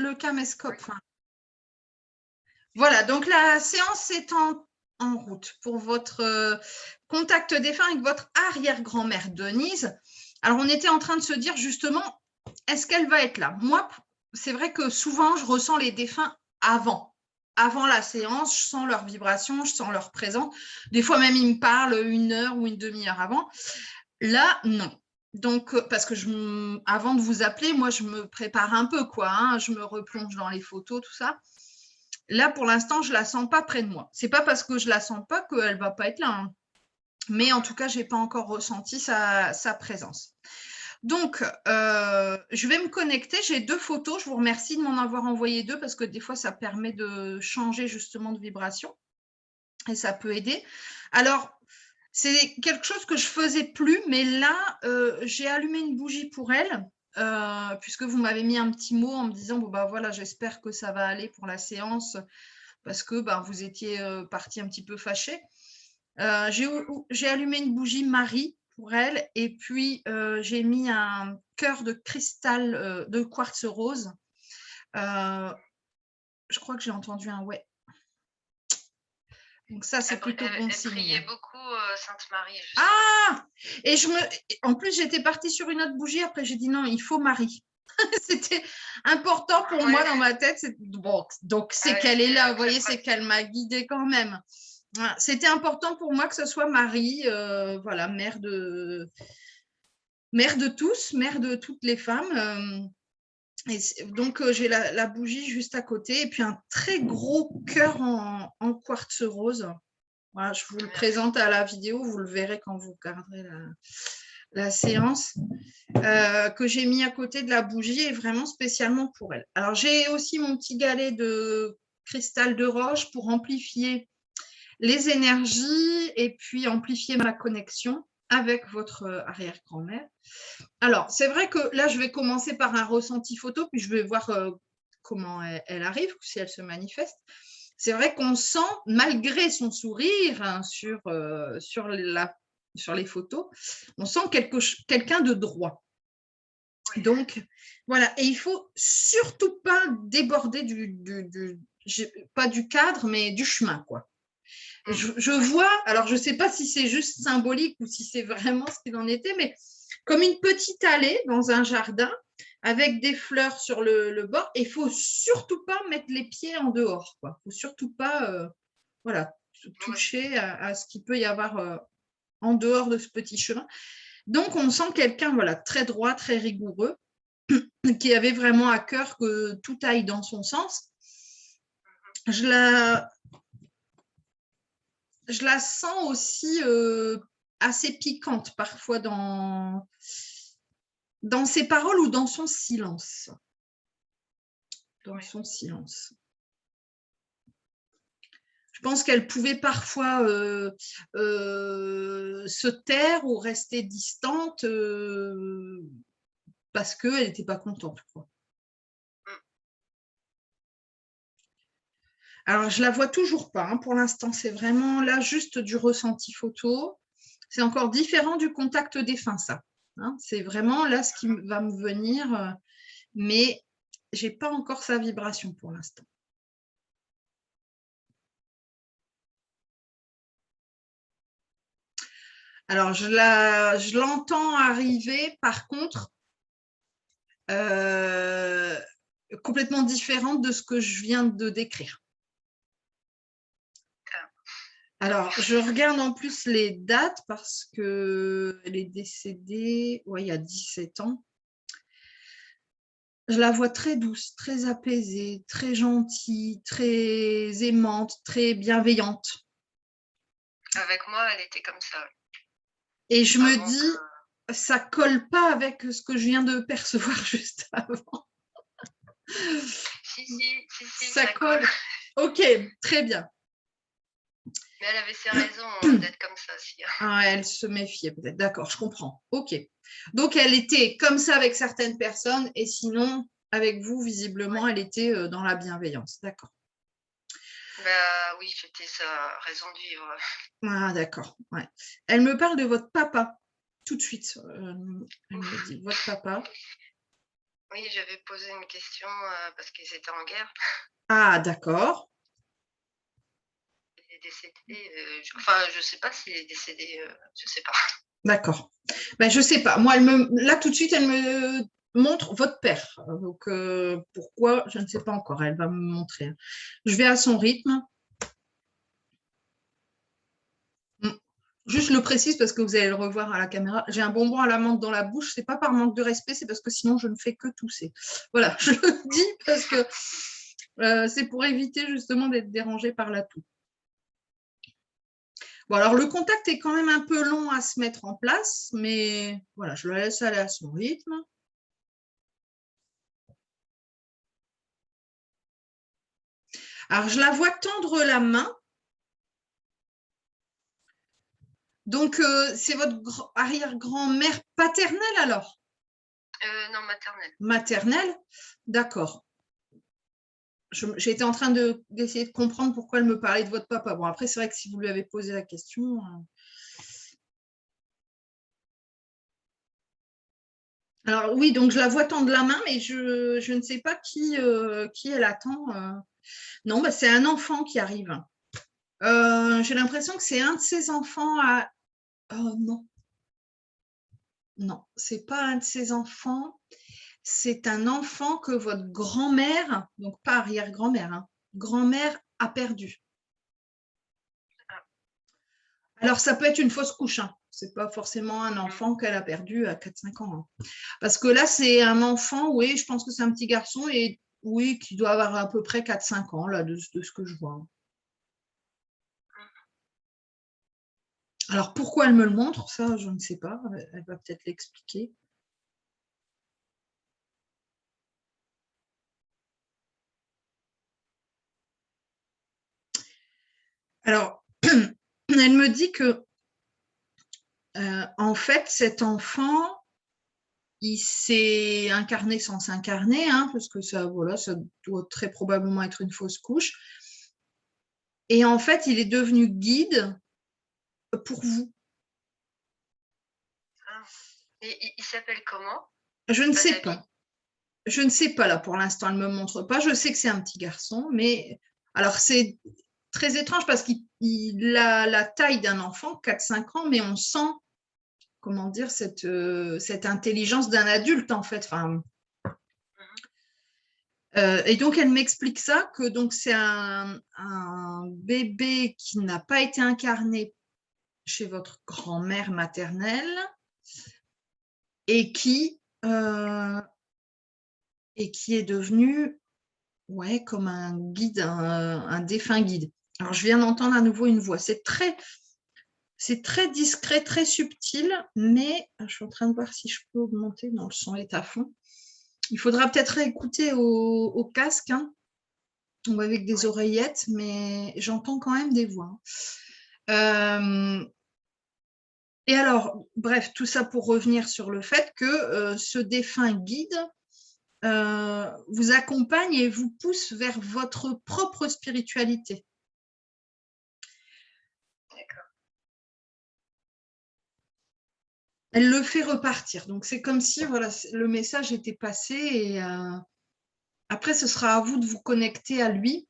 le caméscope. Enfin, voilà, donc la séance est en route pour votre contact défunt avec votre arrière-grand-mère Denise. Alors, on était en train de se dire justement, est-ce qu'elle va être là? Moi, c'est vrai que souvent, je ressens les défunts avant la séance, je sens leur vibration, je sens leur présence. Des fois même, ils me parlent 1 heure ou une demi-heure avant. Là, non. Donc, parce que avant de vous appeler, moi, je me prépare un peu, quoi. Hein, je me replonge dans les photos, tout ça. Là, pour l'instant, je ne la sens pas près de moi. Ce n'est pas parce que je ne la sens pas qu'elle ne va pas être là. Hein. Mais en tout cas, je n'ai pas encore ressenti sa présence. Donc, je vais me connecter. J'ai 2 photos. Je vous remercie de m'en avoir envoyé 2 parce que des fois, ça permet de changer justement de vibration et ça peut aider. Alors, c'est quelque chose que je ne faisais plus, mais là, j'ai allumé une bougie pour elle, puisque vous m'avez mis un petit mot en me disant, bon, bah voilà, j'espère que ça va aller pour la séance, parce que bah, vous étiez parti un petit peu fâché. J'ai allumé une bougie Marie pour elle, et puis j'ai mis un cœur de cristal de quartz rose. Je crois que j'ai entendu un ouais. Donc ça, c'est plutôt bon signe. Elle priait beaucoup Sainte Marie, justement. Ah! Et en plus, j'étais partie sur une autre bougie. Après, j'ai dit non, il faut Marie. C'était important pour moi dans ma tête. Bon, donc, c'est qu'elle est là. Vous voyez, c'est qu'elle m'a guidée quand même. Voilà. C'était important pour moi que ce soit Marie, voilà, mère de tous, mère de toutes les femmes. Et donc, j'ai la bougie juste à côté. Et puis, un très gros cœur en quartz rose. Voilà, je vous le présente à la vidéo, vous le verrez quand vous regarderez la séance, que j'ai mis à côté de la bougie et vraiment spécialement pour elle. Alors, j'ai aussi mon petit galet de cristal de roche pour amplifier les énergies et puis amplifier ma connexion avec votre arrière-grand-mère. Alors, c'est vrai que là, je vais commencer par un ressenti photo, puis je vais voir comment elle arrive, si elle se manifeste. C'est vrai qu'on sent, malgré son sourire hein, sur les photos, on sent quelqu'un de droit. Donc, voilà. Et il ne faut surtout pas déborder pas du cadre, mais du chemin, quoi. Je vois, alors je ne sais pas si c'est juste symbolique ou si c'est vraiment ce qu'il en était, mais comme une petite allée dans un jardin avec des fleurs sur le bord. Et il ne faut surtout pas mettre les pieds en dehors. Il ne faut surtout pas voilà, toucher à ce qu'il peut y avoir en dehors de ce petit chemin. Donc, on sent quelqu'un voilà, très droit, très rigoureux, qui avait vraiment à cœur que tout aille dans son sens. Je la sens aussi assez piquante parfois dans ses paroles ou dans son silence. Dans son silence. Je pense qu'elle pouvait parfois se taire ou rester distante parce qu'elle n'était pas contente, quoi. Alors, je ne la vois toujours pas. Hein. Pour l'instant, c'est vraiment là juste du ressenti photo. C'est encore différent du contact défunt, ça. Hein. C'est vraiment là ce qui va me venir, mais je n'ai pas encore sa vibration pour l'instant. Alors, je l'entends arriver, par contre, complètement différente de ce que je viens de décrire. Alors, je regarde en plus les dates parce qu'elle est décédée il y a 17 ans. Je la vois très douce, très apaisée, très gentille, très aimante, très bienveillante. Avec moi, elle était comme ça. Et je me dis, ça colle pas avec ce que je viens de percevoir juste avant. Si, ça colle. Ok, très bien. Mais elle avait ses raisons d'être comme ça aussi. Ah, elle se méfiait peut-être. D'accord, je comprends. Ok. Donc, elle était comme ça avec certaines personnes et sinon, avec vous, visiblement, elle était dans la bienveillance. D'accord. Bah oui, c'était sa raison de vivre. Ah, d'accord. Ouais. Elle me parle de votre papa tout de suite. Elle me dit votre papa. Oui, j'avais posé une question parce qu'ils étaient en guerre. Ah, d'accord. Il est décédé. Enfin, je sais pas s'il est décédé. Je sais pas. D'accord. Ben, je sais pas. Moi, là, tout de suite, elle me montre votre père. Donc, pourquoi, je ne sais pas encore. Elle va me montrer. Je vais à son rythme. Juste, je le précise parce que vous allez le revoir à la caméra. J'ai un bonbon à la menthe dans la bouche. C'est pas par manque de respect, c'est parce que sinon, je ne fais que tousser. Voilà, je le dis parce que c'est pour éviter justement d'être dérangé par la toux. Bon, alors le contact est quand même un peu long à se mettre en place, mais voilà, je le laisse aller à son rythme. Alors, je la vois tendre la main. Donc, c'est votre arrière-grand-mère paternelle alors? Non, maternelle. Maternelle? D'accord. J'étais en train d'essayer de comprendre pourquoi elle me parlait de votre papa. Bon, après, c'est vrai que si vous lui avez posé la question... Alors oui, donc je la vois tendre la main, mais je ne sais pas qui elle attend. Non, bah, c'est un enfant qui arrive. J'ai l'impression que c'est un de ses enfants à... Oh non. Non, c'est pas un de ses enfants. C'est un enfant que votre grand-mère, donc pas arrière-grand-mère, hein, grand-mère a perdu. Alors, ça peut être une fausse couche. Hein. Ce n'est pas forcément un enfant qu'elle a perdu à 4-5 ans. Hein. Parce que là, c'est un enfant, oui, je pense que c'est un petit garçon, et oui, qui doit avoir à peu près 4-5 ans, là, de ce que je vois. Alors, pourquoi elle me le montre, ça, je ne sais pas. Elle va peut-être l'expliquer. Alors, elle me dit que, en fait, cet enfant, il s'est incarné sans s'incarner, hein, parce que ça, voilà, ça doit très probablement être une fausse couche. Et en fait, il est devenu guide pour vous. Ah. Et il s'appelle comment? Je ne sais pas. Je ne sais pas là pour l'instant, elle ne me montre pas. Je sais que c'est un petit garçon, mais alors c'est très étrange parce qu'il a la taille d'un enfant, 4-5 ans, mais on sent, comment dire, cette intelligence d'un adulte en fait. Enfin, et donc elle m'explique ça, que donc c'est un bébé qui n'a pas été incarné chez votre grand-mère maternelle et qui est devenu ouais, comme un guide, un défunt guide. Alors, je viens d'entendre à nouveau une voix. C'est très discret, très subtil, mais je suis en train de voir si je peux augmenter. Non, le son est à fond. Il faudra peut-être écouter au casque hein, ou avec des oreillettes, mais j'entends quand même des voix. Et alors, bref, tout ça pour revenir sur le fait que ce défunt guide vous accompagne et vous pousse vers votre propre spiritualité. Elle le fait repartir. Donc, c'est comme si voilà, le message était passé et après, ce sera à vous de vous connecter à lui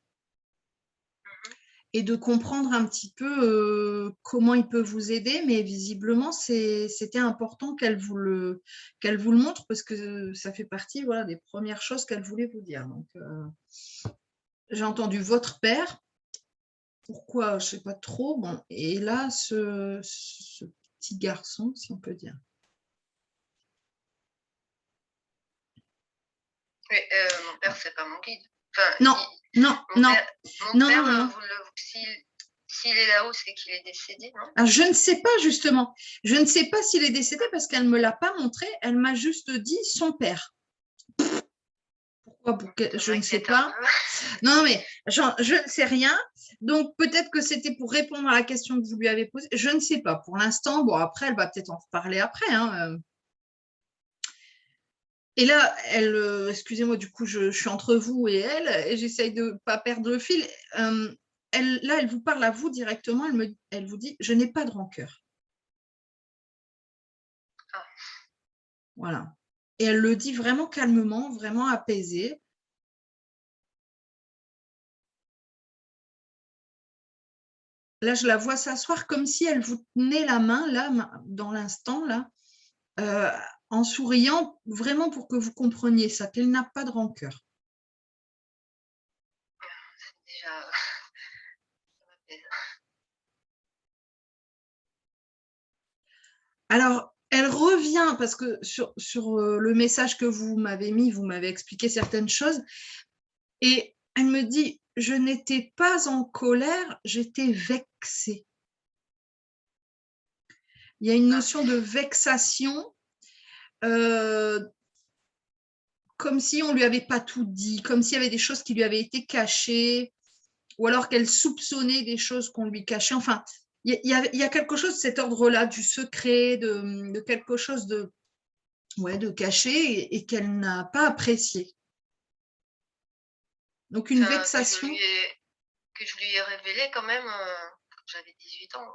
et de comprendre un petit peu comment il peut vous aider. Mais visiblement, c'était important qu'elle vous le montre parce que ça fait partie voilà, des premières choses qu'elle voulait vous dire. Donc, j'ai entendu votre père. Pourquoi, je ne sais pas trop. Bon, et là, ce petit garçon, si on peut dire. Oui, mon père, c'est pas mon guide. Enfin, non, non, non. Mon père, s'il est là-haut, c'est qu'il est décédé, non? Alors, je ne sais pas, justement. Je ne sais pas s'il est décédé parce qu'elle ne me l'a pas montré. Elle m'a juste dit son père. Pourquoi? Je ne sais pas. Non, mais je ne sais rien. Donc, peut-être que c'était pour répondre à la question que vous lui avez posée. Je ne sais pas. Pour l'instant, bon, après, elle va peut-être en reparler après. Hein. Et là, excusez-moi, du coup, je suis entre vous et elle, et j'essaye de ne pas perdre le fil. Elle vous parle à vous directement, elle vous dit « Je n'ai pas de rancœur ». Voilà. Et elle le dit vraiment calmement, vraiment apaisée. Là, je la vois s'asseoir comme si elle vous tenait la main, là, dans l'instant, là, en souriant, vraiment pour que vous compreniez ça, qu'elle n'a pas de rancœur. Déjà, alors, elle revient, parce que sur le message que vous m'avez mis, vous m'avez expliqué certaines choses, et elle me dit, je n'étais pas en colère, j'étais vexée. Il y a une notion de vexation, comme si on ne lui avait pas tout dit, comme s'il y avait des choses qui lui avaient été cachées, ou alors qu'elle soupçonnait des choses qu'on lui cachait. Enfin, il y a quelque chose de cet ordre-là, du secret, de quelque chose de caché et qu'elle n'a pas apprécié. Donc, une vexation. Que je lui ai révélé quand même, j'avais 18 ans,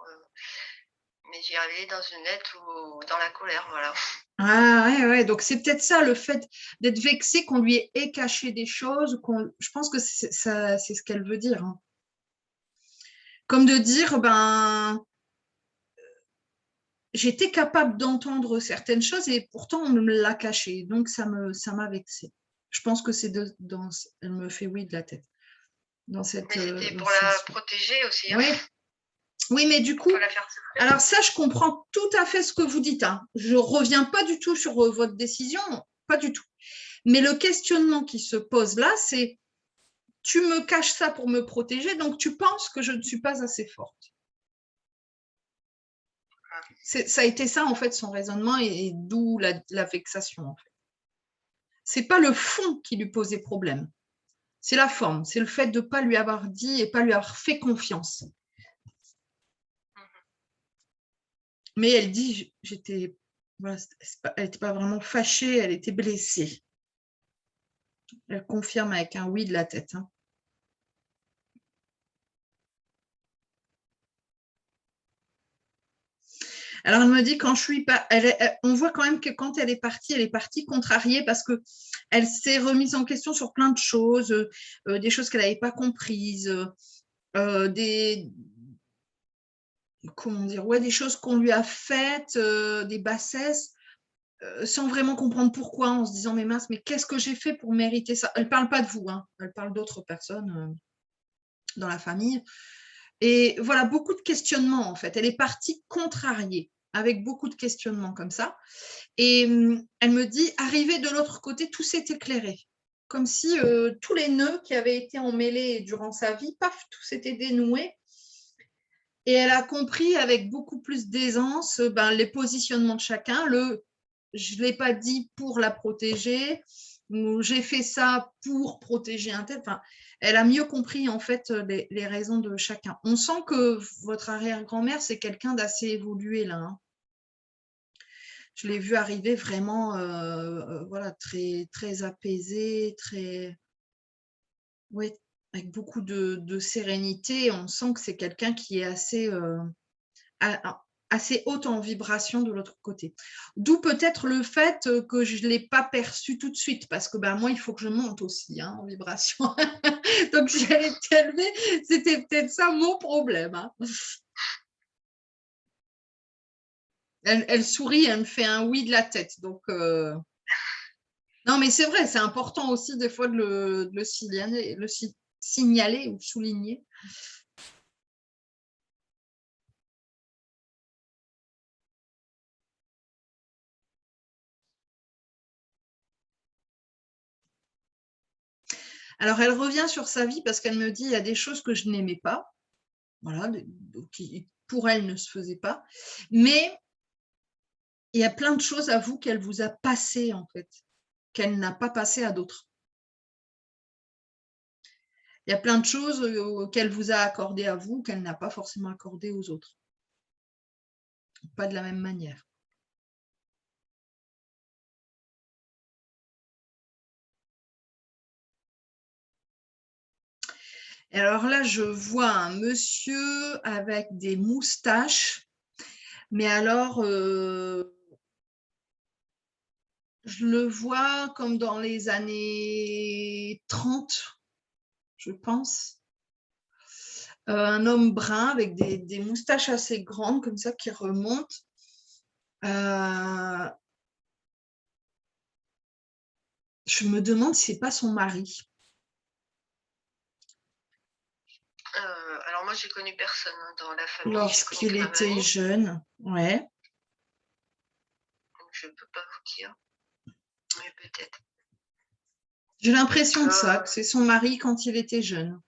mais j'ai révélé dans une lettre ou dans la colère, voilà. Ah ouais, donc c'est peut-être ça, le fait d'être vexé, qu'on lui ait caché des choses. Je pense que c'est ce qu'elle veut dire. Hein. Comme de dire, ben, j'étais capable d'entendre certaines choses et pourtant on me l'a caché. Donc ça m'a vexée. Je pense que c'est elle me fait oui de la tête. Mais c'était pour la protéger aussi. Hein. Oui. Oui, mais du coup, alors ça, je comprends tout à fait ce que vous dites. Hein. Je ne reviens pas du tout sur votre décision, pas du tout. Mais le questionnement qui se pose là, c'est tu me caches ça pour me protéger, donc tu penses que je ne suis pas assez forte. Ça a été ça, en fait, son raisonnement et d'où la vexation, en fait. Ce n'est pas le fond qui lui posait problème. C'est la forme, c'est le fait de ne pas lui avoir dit et pas lui avoir fait confiance. Mais elle dit, voilà, elle n'était pas vraiment fâchée, elle était blessée. Elle confirme avec un oui de la tête. Hein. Alors, elle me dit, quand je suis pas, on voit quand même que quand elle est partie contrariée parce qu'elle s'est remise en question sur plein de choses, des choses qu'elle n'avait pas comprises, comment dire, des choses qu'on lui a faites, des bassesses, sans vraiment comprendre pourquoi, en se disant, mais mince, mais qu'est-ce que j'ai fait pour mériter ça? Elle ne parle pas de vous, hein, elle parle d'autres personnes dans la famille. Et voilà, beaucoup de questionnements, en fait. Elle est partie contrariée, avec beaucoup de questionnements comme ça. Et elle me dit, arrivée de l'autre côté, tout s'est éclairé. Comme si tous les nœuds qui avaient été emmêlés durant sa vie, paf, tout s'était dénoué. Et elle a compris avec beaucoup plus d'aisance les positionnements de chacun. Je ne l'ai pas dit pour la protéger, ou j'ai fait ça pour protéger un tel. Enfin, elle a mieux compris en fait les raisons de chacun. On sent que votre arrière-grand-mère, c'est quelqu'un d'assez évolué là. Hein. Je l'ai vu arriver vraiment voilà, très, très apaisé, très, ouais, avec beaucoup de sérénité. On sent que c'est quelqu'un qui est assez haute en vibration de l'autre côté. D'où peut-être le fait que je ne l'ai pas perçu tout de suite, parce que moi, il faut que je monte aussi hein, en vibration. Donc, si elle était élevée, c'était peut-être ça mon problème. Hein. Elle sourit, elle me fait un oui de la tête. Donc, non, mais c'est vrai, c'est important aussi des fois de le signaler ou souligner. Alors, elle revient sur sa vie parce qu'elle me dit, il y a des choses que je n'aimais pas, voilà, qui pour elle ne se faisaient pas, mais il y a plein de choses à vous qu'elle vous a passées, en fait, qu'elle n'a pas passées à d'autres. Il y a plein de choses qu'elle vous a accordées à vous qu'elle n'a pas forcément accordées aux autres. Pas de la même manière. Et alors là, je vois un monsieur avec des moustaches, mais alors Je le vois comme dans les années 30, je pense. Un homme brun avec des moustaches assez grandes comme ça qui remontent. Je me demande si c'est pas son mari. Alors moi, j'ai connu personne dans la famille. Lorsqu'il était jeune, ouais. Donc je peux pas vous dire, mais peut-être. J'ai l'impression de ça, que c'est son mari quand il était jeune.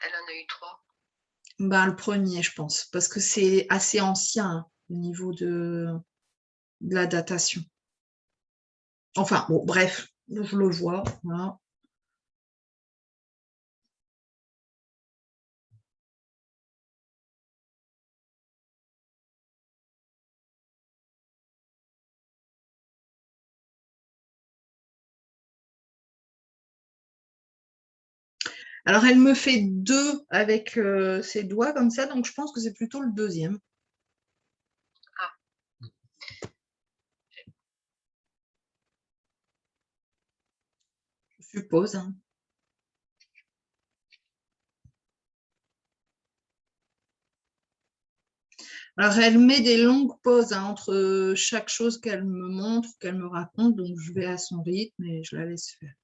Elle en a eu 3. Ben, le premier, je pense, parce que c'est assez ancien hein, au niveau de la datation. Enfin, bon, bref, je le vois. Voilà. Alors, elle me fait 2 avec ses doigts comme ça, donc je pense que c'est plutôt le deuxième. Ah. Je suppose. Hein. Alors, elle met des longues pauses hein, entre chaque chose qu'elle me montre, qu'elle me raconte, donc je vais à son rythme et je la laisse faire.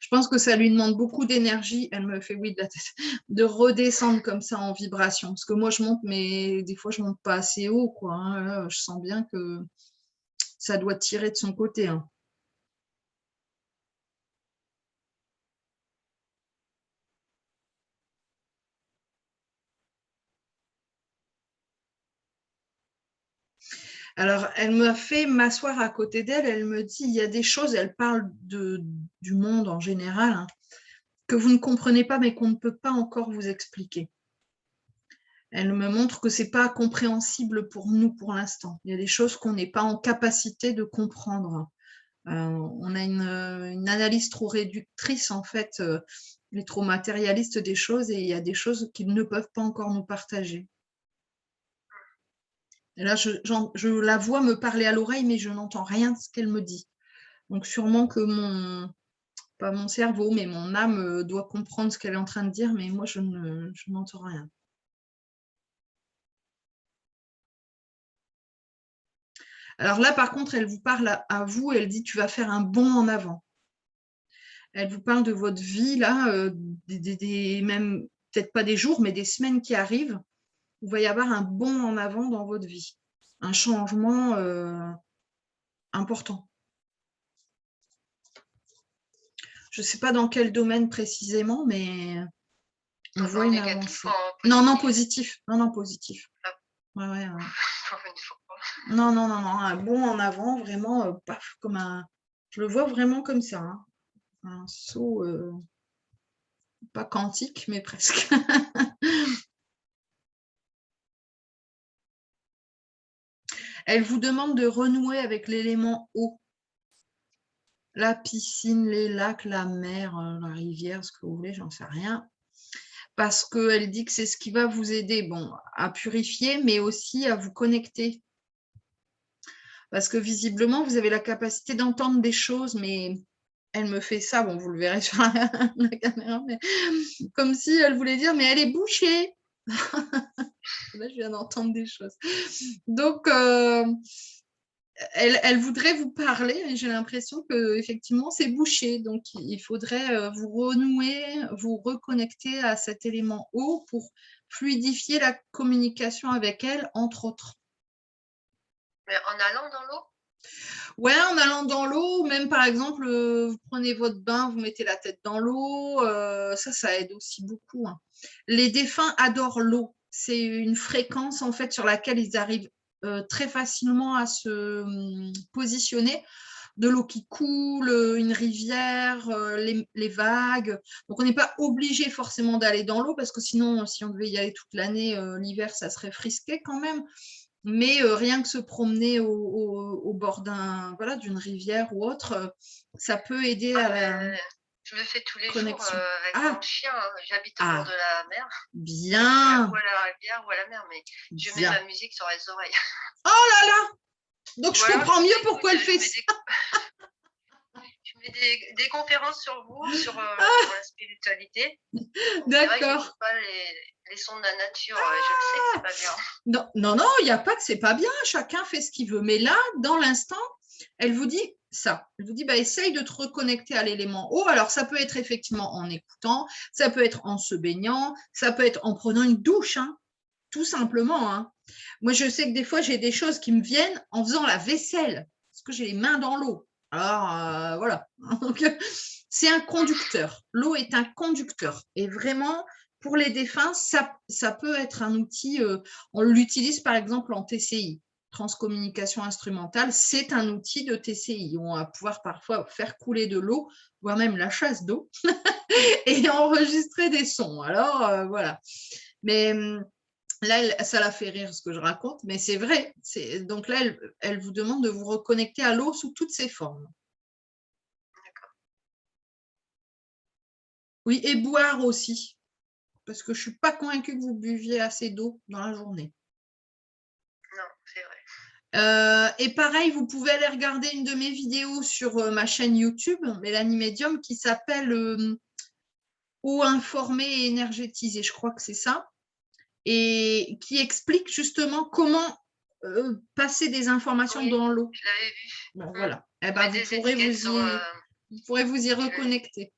Je pense que ça lui demande beaucoup d'énergie. Elle me fait oui de la tête, de redescendre comme ça en vibration. Parce que moi, je monte, mais des fois, je monte pas assez haut. Quoi, hein. Là, je sens bien que ça doit tirer de son côté. Hein. Alors, elle m'a fait m'asseoir à côté d'elle. Elle me dit, il y a des choses, elle parle du monde en général, hein, que vous ne comprenez pas, mais qu'on ne peut pas encore vous expliquer. Elle me montre que ce n'est pas compréhensible pour nous pour l'instant. Il y a des choses qu'on n'est pas en capacité de comprendre. On a une analyse trop réductrice, en fait, et trop matérialiste des choses, et il y a des choses qu'ils ne peuvent pas encore nous partager. Et là, je la vois me parler à l'oreille, mais je n'entends rien de ce qu'elle me dit. Donc, sûrement que pas mon cerveau, mais mon âme doit comprendre ce qu'elle est en train de dire, mais moi, je n'entends rien. Alors là, par contre, elle vous parle à vous, elle dit, tu vas faire un bond en avant. Elle vous parle de votre vie, là, même peut-être pas des jours, mais des semaines qui arrivent. Il va y avoir un bond en avant dans votre vie, un changement important. Je ne sais pas dans quel domaine précisément, mais on voit une avancée. Non, positif. Non, positif. Ouais, ouais, ouais. Non, un bond en avant, vraiment, paf, comme un... Je le vois vraiment comme ça. Hein. Un saut, pas quantique, mais presque. Elle vous demande de renouer avec l'élément eau. La piscine, les lacs, la mer, la rivière, ce que vous voulez, j'en sais rien. Parce qu'elle dit que c'est ce qui va vous aider bon, à purifier, mais aussi à vous connecter. Parce que visiblement, vous avez la capacité d'entendre des choses, mais elle me fait ça, bon, vous le verrez sur la caméra, mais comme si elle voulait dire, mais elle est bouchée. Là, je viens d'entendre des choses. Donc, elle voudrait vous parler, mais j'ai l'impression que effectivement c'est bouché. Donc, il faudrait vous renouer, vous reconnecter à cet élément eau pour fluidifier la communication avec elle, entre autres. Mais en allant dans l'eau? Ouais, en allant dans l'eau, même par exemple, vous prenez votre bain, vous mettez la tête dans l'eau, ça aide aussi beaucoup. Hein. Les défunts adorent l'eau. C'est une fréquence en fait sur laquelle ils arrivent très facilement à se positionner. De l'eau qui coule, une rivière, les vagues. Donc, on n'est pas obligé forcément d'aller dans l'eau parce que sinon, si on devait y aller toute l'année, l'hiver, ça serait frisqué quand même. Mais rien que se promener au bord d'une rivière ou autre, ça peut aider à la... Je le fais tous les jours connexion. avec mon Ah, chien. J'habite au bord ah, de la mer, donc ou bien, à la rivière ou à la mer, mais je mets bien. ma musique sur les oreilles. Oh là là! Donc, Ou je alors comprends mieux j'écoute, pourquoi elle fait ça. je mets des conférences sur vous, sur la spiritualité. Donc c'est vrai que D'accord. j'écoute pas les sons de la nature. Je le sais que c'est pas bien. Non, non, non, il n'y a pas que c'est pas bien. Chacun fait ce qu'il veut. Mais là, dans l'instant, elle vous dit ça. Elle vous dit, bah, essaye de te reconnecter à l'élément eau. Alors, ça peut être effectivement en écoutant, ça peut être en se baignant, ça peut être en prenant une douche, hein, tout simplement. Hein. Moi, je sais que des fois, j'ai des choses qui me viennent en faisant la vaisselle, parce que j'ai les mains dans l'eau. Alors, voilà. Donc, c'est un conducteur. L'eau est un conducteur. Et vraiment, pour les défunts, ça peut être un outil. On l'utilise par exemple en TCI. Transcommunication instrumentale, c'est un outil de TCI. On va pouvoir parfois faire couler de l'eau, voire même la chasse d'eau, et enregistrer des sons. Alors, voilà. Mais là, ça la fait rire ce que je raconte, mais c'est vrai. Donc là, elle vous demande de vous reconnecter à l'eau sous toutes ses formes. Oui, et boire aussi, parce que je ne suis pas convaincue que vous buviez assez d'eau dans la journée. Non, c'est vrai. Et pareil, vous pouvez aller regarder une de mes vidéos sur ma chaîne YouTube, Mélanie Medium, qui s'appelle Eau informée et énergétisée, je crois que c'est ça, et qui explique justement comment passer des informations Oui, dans l'eau. je l'avais vu. Bon, voilà. Eh ben, Mettre des étiquettes sur. vous pourrez vous y reconnecter.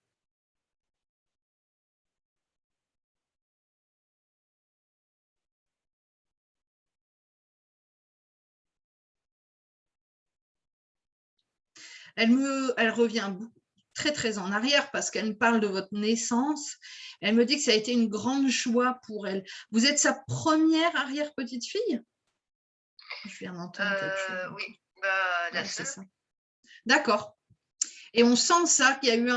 Elle revient très, très en arrière parce qu'elle me parle de votre naissance. Elle me dit que ça a été une grande joie pour elle. Vous êtes sa première arrière-petite-fille? Je viens d'entendre quelque chose. Oui, bah, la Ouais, c'est seule. ça. D'accord. Et on sent ça, qu'il y a eu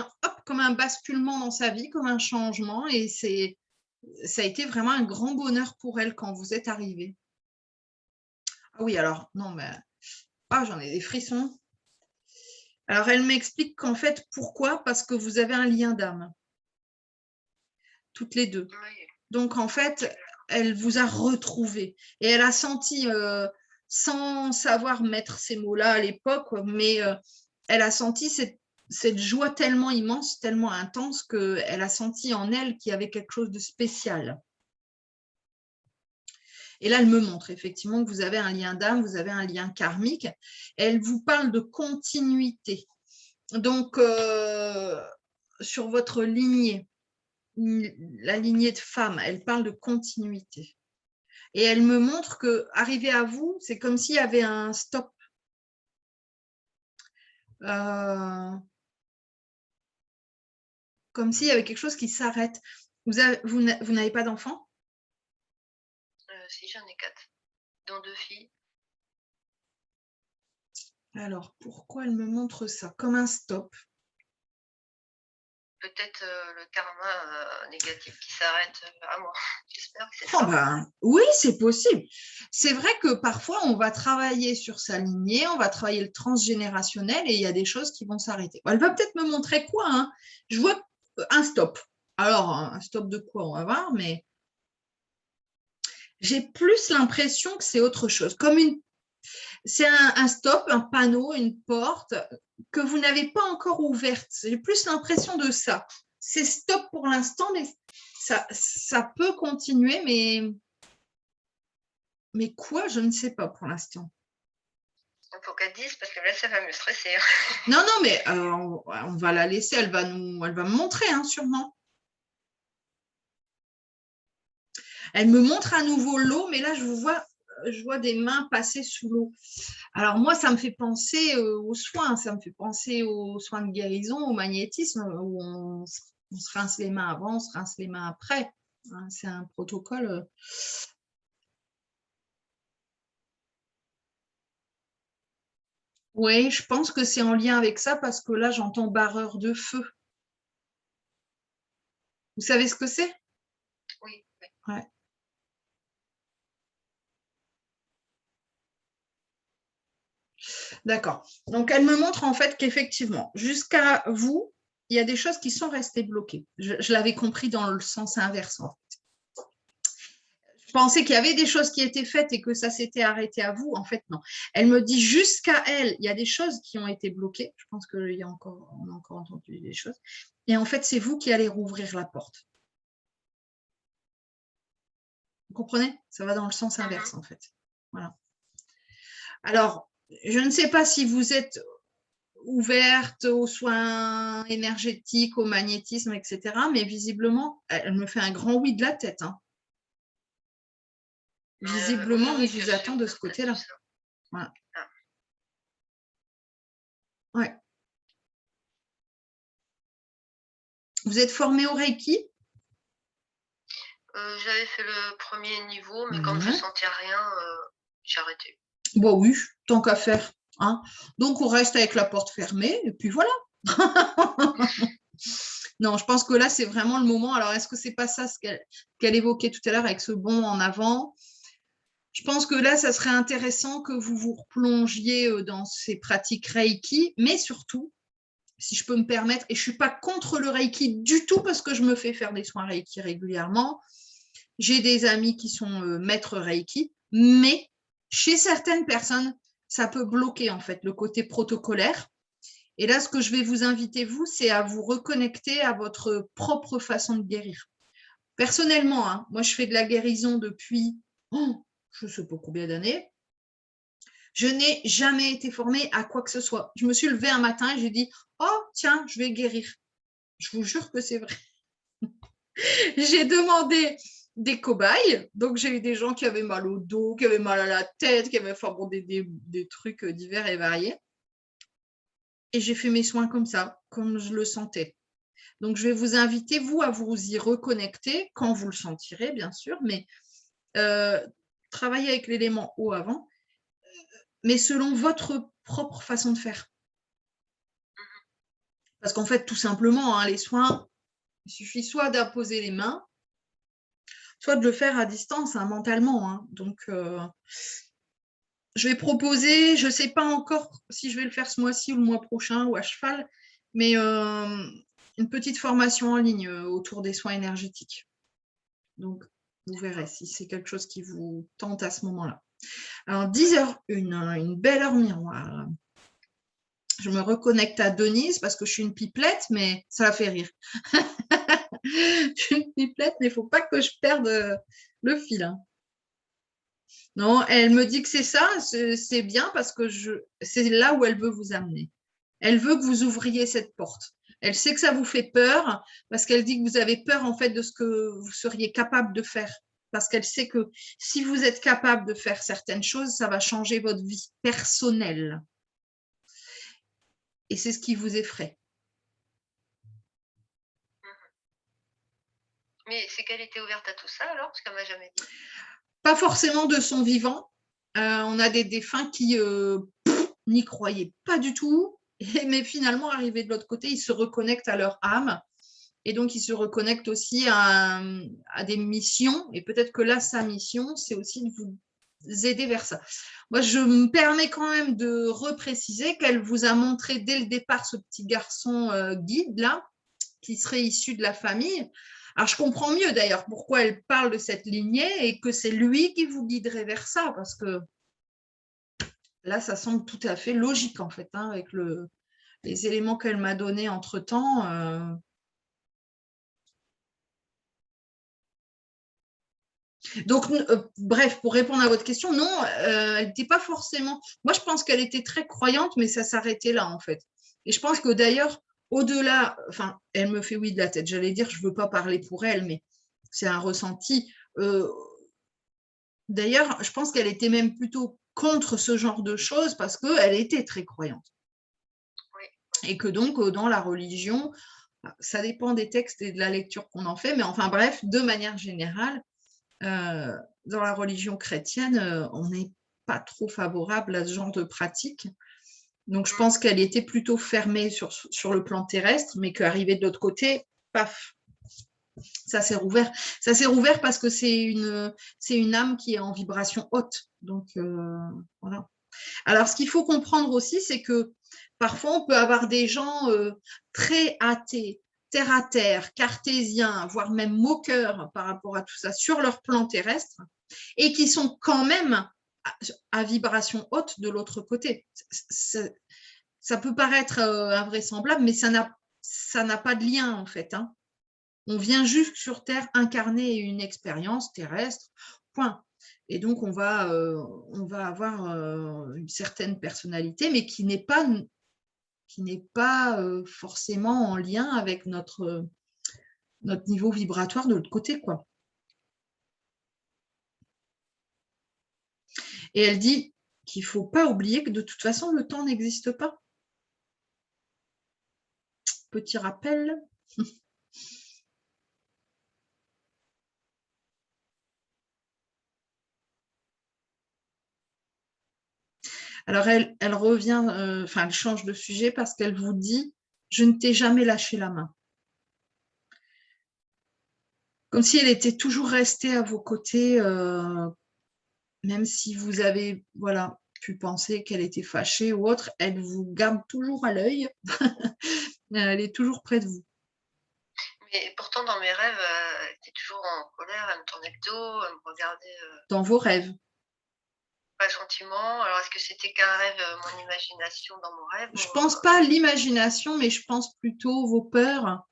comme un basculement dans sa vie, comme un changement. Et ça a été vraiment un grand bonheur pour elle quand vous êtes arrivé. Ah oui, alors, non, mais j'en ai des frissons. Alors, elle m'explique qu'en fait, pourquoi? Parce que vous avez un lien d'âme, toutes les deux. Oui. Donc, en fait, elle vous a retrouvé. Et elle a senti, sans savoir mettre ces mots-là à l'époque, mais elle a senti cette joie tellement immense, tellement intense, qu'elle a senti en elle qu'il y avait quelque chose de spécial. Et là, elle me montre effectivement que vous avez un lien d'âme, vous avez un lien karmique. Elle vous parle de continuité. Donc, sur votre lignée, la lignée de femmes, elle parle de continuité. Et elle me montre que arrivé à vous, c'est comme s'il y avait un stop. Comme s'il y avait quelque chose qui s'arrête. Vous n'avez pas d'enfant? Si, j'en ai 4, dont 2 filles. Alors, pourquoi elle me montre ça? Comme un stop. Peut-être le karma négatif qui s'arrête à moi. J'espère que c'est Oh ça. ben, oui, c'est possible. C'est vrai que parfois, on va travailler sur sa lignée, on va travailler le transgénérationnel et il y a des choses qui vont s'arrêter. Elle va peut-être me montrer quoi, hein? Je vois un stop. Alors, un stop de quoi, on va voir, mais j'ai plus l'impression que c'est autre chose. C'est un stop, un panneau, une porte que vous n'avez pas encore ouverte. J'ai plus l'impression de ça. C'est stop pour l'instant, mais ça peut continuer, mais quoi, je ne sais pas pour l'instant. Il faut qu'elle dise parce que là, ça va me stresser. Non, non, mais on va la laisser, elle va me montrer, hein, sûrement. Elle me montre à nouveau l'eau, mais là, je vois des mains passer sous l'eau. Alors moi, ça me fait penser aux soins, ça me fait penser aux soins de guérison, au magnétisme, où on se rince les mains avant, on se rince les mains après. Hein, c'est un protocole. Oui, je pense que c'est en lien avec ça parce que là, j'entends barreur de feu. Vous savez ce que c'est? Oui, oui. Ouais. D'accord. Donc, elle me montre en fait qu'effectivement, jusqu'à vous, il y a des choses qui sont restées bloquées. Je l'avais compris dans le sens inverse, en fait. Je pensais qu'il y avait des choses qui étaient faites et que ça s'était arrêté à vous. En fait, non. Elle me dit jusqu'à elle, il y a des choses qui ont été bloquées. Je pense qu'on a encore entendu des choses. Et en fait, c'est vous qui allez rouvrir la porte. Vous comprenez? Ça va dans le sens inverse, en fait. Voilà. Alors, je ne sais pas si vous êtes ouverte aux soins énergétiques, au magnétisme, etc. Mais visiblement, elle me fait un grand oui de la tête. Hein. Visiblement, oui, on vous attend de ce côté-là. Voilà. Ah. Ouais. Vous êtes formé au Reiki? J'avais fait le premier niveau, mais quand je sentais rien, j'ai arrêté. Bon, oui, tant qu'à faire. Hein. Donc, on reste avec la porte fermée, et puis voilà. Non, je pense que là, c'est vraiment le moment. Alors, est-ce que c'est pas ça ce qu'elle évoquait tout à l'heure avec ce bond en avant? Je pense que là, ça serait intéressant que vous vous replongiez dans ces pratiques Reiki, mais surtout, si je peux me permettre, et je ne suis pas contre le Reiki du tout parce que je me fais faire des soins Reiki régulièrement. J'ai des amis qui sont maîtres Reiki, mais chez certaines personnes, ça peut bloquer en fait le côté protocolaire. Et là, ce que je vais vous inviter, vous, c'est à vous reconnecter à votre propre façon de guérir. Personnellement, hein, moi, je fais de la guérison depuis, je ne sais pas combien d'années. Je n'ai jamais été formée à quoi que ce soit. Je me suis levée un matin et j'ai dit, oh, tiens, je vais guérir. Je vous jure que c'est vrai. J'ai demandé des cobayes. Donc, j'ai eu des gens qui avaient mal au dos, qui avaient mal à la tête, qui avaient des trucs divers et variés. Et j'ai fait mes soins comme ça, comme je le sentais. Donc, je vais vous inviter, vous, à vous y reconnecter quand vous le sentirez, bien sûr, mais travailler avec l'élément eau avant, mais selon votre propre façon de faire. Parce qu'en fait, tout simplement, hein, les soins, il suffit soit d'apposer les mains, soit de le faire à distance, hein, mentalement. Hein. Donc, je vais proposer, je ne sais pas encore si je vais le faire ce mois-ci ou le mois prochain ou à cheval, mais une petite formation en ligne autour des soins énergétiques. Donc, vous verrez si c'est quelque chose qui vous tente à ce moment-là. Alors, 10h01, une belle heure miroir. Je me reconnecte à Denise parce que je suis une pipelette, mais ça la fait rire. Je suis une pipelette, mais il ne faut pas que je perde le fil. Hein. Non, elle me dit que c'est ça, c'est bien parce que c'est là où elle veut vous amener. Elle veut que vous ouvriez cette porte. Elle sait que ça vous fait peur parce qu'elle dit que vous avez peur en fait de ce que vous seriez capable de faire. Parce qu'elle sait que si vous êtes capable de faire certaines choses, ça va changer votre vie personnelle. Et c'est ce qui vous effraie. Mais c'est qu'elle était ouverte à tout ça alors, parce qu'elle ne m'a jamais dit. Pas forcément de son vivant. On a des défunts qui n'y croyaient pas du tout, mais finalement, arrivés de l'autre côté, ils se reconnectent à leur âme. Et donc, ils se reconnectent aussi à des missions. Et peut-être que là, sa mission, c'est aussi de vous aider vers ça. Moi, je me permets quand même de repréciser qu'elle vous a montré dès le départ ce petit garçon guide, là, qui serait issu de la famille. Alors, je comprends mieux d'ailleurs pourquoi elle parle de cette lignée et que c'est lui qui vous guiderait vers ça, parce que là, ça semble tout à fait logique, en fait, hein, avec les éléments qu'elle m'a donnés entre-temps. Donc, bref, pour répondre à votre question, non, elle n'était pas forcément… Moi, je pense qu'elle était très croyante, mais ça s'arrêtait là, en fait. Et je pense que d'ailleurs, au-delà… Enfin, elle me fait oui de la tête. J'allais dire, je ne veux pas parler pour elle, mais c'est un ressenti. D'ailleurs, je pense qu'elle était même plutôt contre ce genre de choses parce qu'elle était très croyante. Et que donc, dans la religion, ça dépend des textes et de la lecture qu'on en fait, mais enfin bref, de manière générale, dans la religion chrétienne, on n'est pas trop favorable à ce genre de pratique. Donc, je pense qu'elle était plutôt fermée sur le plan terrestre, mais qu'arrivée de l'autre côté, paf, ça s'est rouvert. Ça s'est rouvert parce que c'est une âme qui est en vibration haute. Donc, voilà. Alors, ce qu'il faut comprendre aussi, c'est que Parfois, on peut avoir des gens très athées, terre à terre, cartésiens, voire même moqueurs par rapport à tout ça sur leur plan terrestre, et qui sont quand même à vibration haute de l'autre côté. Ça peut paraître invraisemblable, mais ça n'a pas de lien en fait. Hein. On vient juste sur Terre incarner une expérience terrestre, point. Et donc, on va avoir une certaine personnalité, mais qui n'est pas forcément en lien avec notre niveau vibratoire de l'autre côté, quoi. Et elle dit qu'il ne faut pas oublier que de toute façon, le temps n'existe pas. Petit rappel. Alors, elle revient, elle change de sujet parce qu'elle vous dit « Je ne t'ai jamais lâché la main ». Comme si elle était toujours restée à vos côtés, même si vous avez pu penser qu'elle était fâchée ou autre, elle vous garde toujours à l'œil. Elle est toujours près de vous. Mais pourtant, dans mes rêves, elle était toujours en colère, elle me tournait le dos, elle me regardait. Dans vos rêves? Pas gentiment. Alors, est-ce que c'était qu'un rêve, mon imagination dans mon rêve Je pense pas l'imagination, mais je pense plutôt vos peurs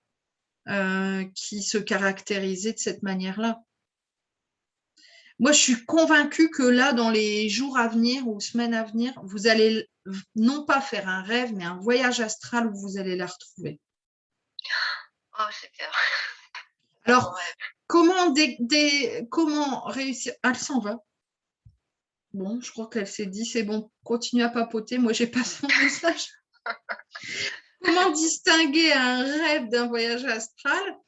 qui se caractérisaient de cette manière-là. Moi, je suis convaincue que là, dans les jours à venir ou semaines à venir, vous allez non pas faire un rêve, mais un voyage astral où vous allez la retrouver. Oh, c'est clair. Alors, comment réussir? Elle s'en va. Bon, je crois qu'elle s'est dit, c'est bon, continue à papoter, moi j'ai pas son message. Comment distinguer un rêve d'un voyage astral?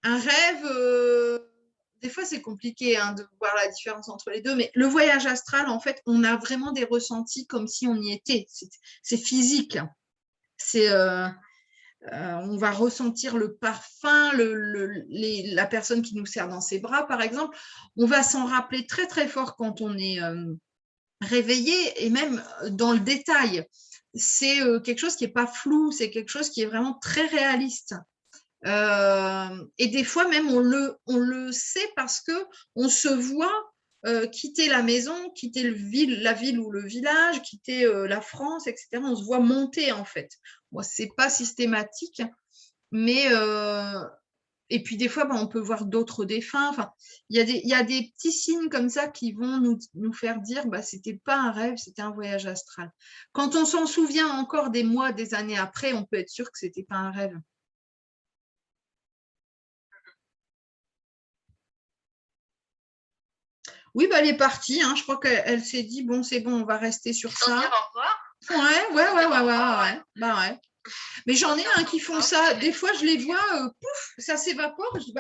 Un rêve, des fois c'est compliqué de voir la différence entre les deux, mais le voyage astral, en fait, on a vraiment des ressentis comme si on y était. C'est physique. On va ressentir le parfum, la personne qui nous serre dans ses bras, par exemple. On va s'en rappeler très, très fort quand on est réveillé et même dans le détail. C'est quelque chose qui n'est pas flou, c'est quelque chose qui est vraiment très réaliste. Et des fois même, on le sait parce qu'on se voit quitter la maison, quitter la ville ou le village, quitter la France, etc. On se voit monter en fait. Moi, ce n'est pas systématique, mais et puis des fois, on peut voir d'autres défunts. Enfin, il y a des petits signes comme ça qui vont nous faire dire ce n'était pas un rêve, c'était un voyage astral. Quand on s'en souvient encore des mois, des années après, on peut être sûr que ce n'était pas un rêve. Oui, elle est partie. Hein. Je crois qu'elle s'est dit, bon, c'est bon, on va rester sur ça. Dire au revoir. Ouais. Ouais. Mais j'en ai un qui font ça. Des fois, je les vois, pouf, ça s'évapore. Je dis,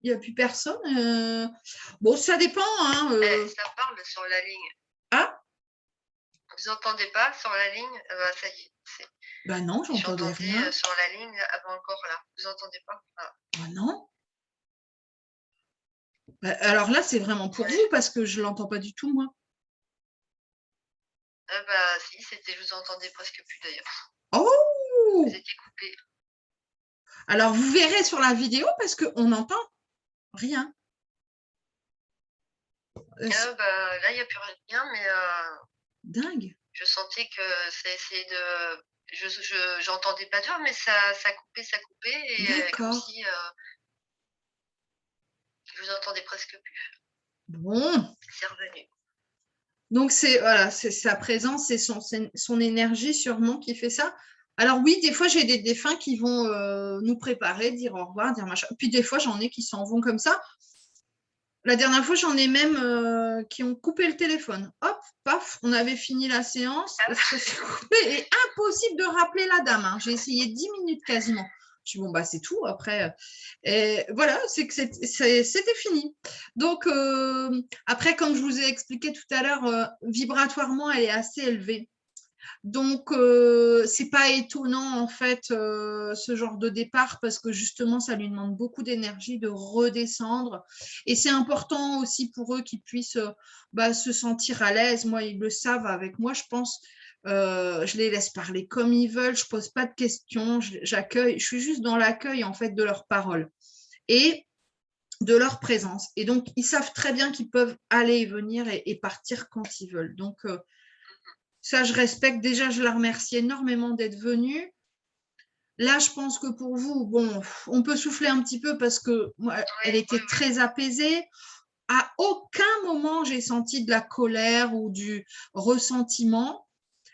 il n'y a plus personne. Bon, ça dépend. Hein, ça parle sur la ligne. Ah, vous n'entendez pas sur la ligne? Ça y est. Non, j'entendais rien. Sur la ligne avant encore là. Vous n'entendez pas? Non. Alors là, c'est vraiment pour vous parce que je ne l'entends pas du tout, moi. Si, je vous entendais presque plus d'ailleurs. Oh! Vous étiez coupé. Alors, vous verrez sur la vidéo parce qu'on n'entend rien. Là, il n'y a plus rien, mais dingue. Je sentais que ça essayait de. Je n'entendais pas dur, mais ça coupait. Et comme si je vous entendais presque plus. Bon. C'est revenu. Donc, c'est sa présence, c'est son énergie sûrement qui fait ça. Alors oui, des fois, j'ai des défunts qui vont nous préparer, dire au revoir, dire machin. Puis des fois, j'en ai qui s'en vont comme ça. La dernière fois, j'en ai même qui ont coupé le téléphone. Hop, paf, on avait fini la séance, ça s'est coupé. Et impossible de rappeler la dame. Hein. J'ai essayé 10 minutes quasiment. Je dis, bon, c'est tout. Après, et voilà, c'est que c'était fini. Donc, après, comme je vous ai expliqué tout à l'heure, vibratoirement, elle est assez élevée. Donc, c'est pas étonnant, en fait, ce genre de départ, parce que justement, ça lui demande beaucoup d'énergie de redescendre. Et c'est important aussi pour eux qu'ils puissent se sentir à l'aise. Moi, ils le savent avec moi, je pense. Je les laisse parler comme ils veulent, je pose pas de questions, j'accueille, je suis juste dans l'accueil en fait de leurs paroles et de leur présence. Et donc, ils savent très bien qu'ils peuvent aller et venir et partir quand ils veulent. Donc, ça, je respecte. Déjà, je la remercie énormément d'être venue. Là, je pense que pour vous, bon, on peut souffler un petit peu parce que moi, elle était très apaisée. À aucun moment, j'ai senti de la colère ou du ressentiment.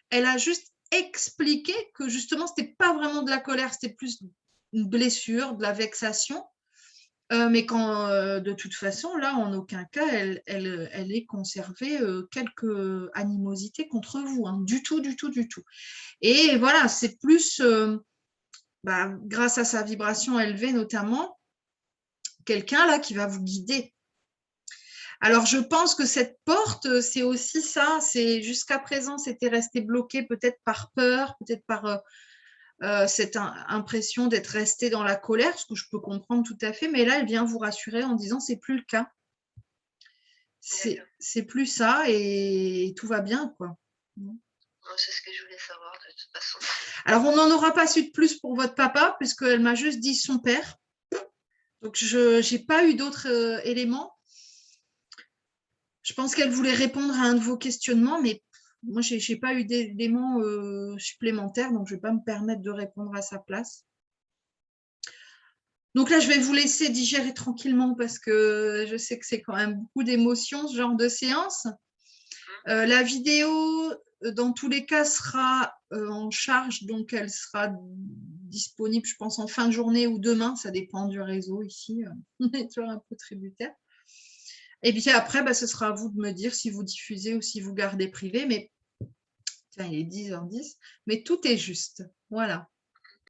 Elle a juste expliqué que justement, ce n'était pas vraiment de la colère, c'était plus une blessure, de la vexation. Mais quand, de toute façon, là, en aucun cas, elle ait conservé quelque animosité contre vous, hein, du tout, du tout, du tout. Et voilà, c'est plus, grâce à sa vibration élevée notamment, quelqu'un là qui va vous guider. Alors, je pense que cette porte, c'est aussi ça. C'est jusqu'à présent, c'était resté bloqué peut-être par peur, peut-être par cette impression d'être resté dans la colère, ce que je peux comprendre tout à fait. Mais là, elle vient vous rassurer en disant c'est plus le cas. C'est plus ça et tout va bien, quoi. C'est ce que je voulais savoir de toute façon. Alors, on n'en aura pas su de plus pour votre papa, puisqu'elle m'a juste dit son père. Donc, je n'ai pas eu d'autres éléments. Je pense qu'elle voulait répondre à un de vos questionnements, mais moi, je n'ai pas eu d'éléments supplémentaires, donc je ne vais pas me permettre de répondre à sa place. Donc là, je vais vous laisser digérer tranquillement parce que je sais que c'est quand même beaucoup d'émotions, ce genre de séance. La vidéo, dans tous les cas, sera en charge, donc elle sera disponible, je pense, en fin de journée ou demain, ça dépend du réseau ici, on est toujours un peu tributaire. Et puis après, ce sera à vous de me dire si vous diffusez ou si vous gardez privé, mais tiens, il est 10h10, mais tout est juste, voilà.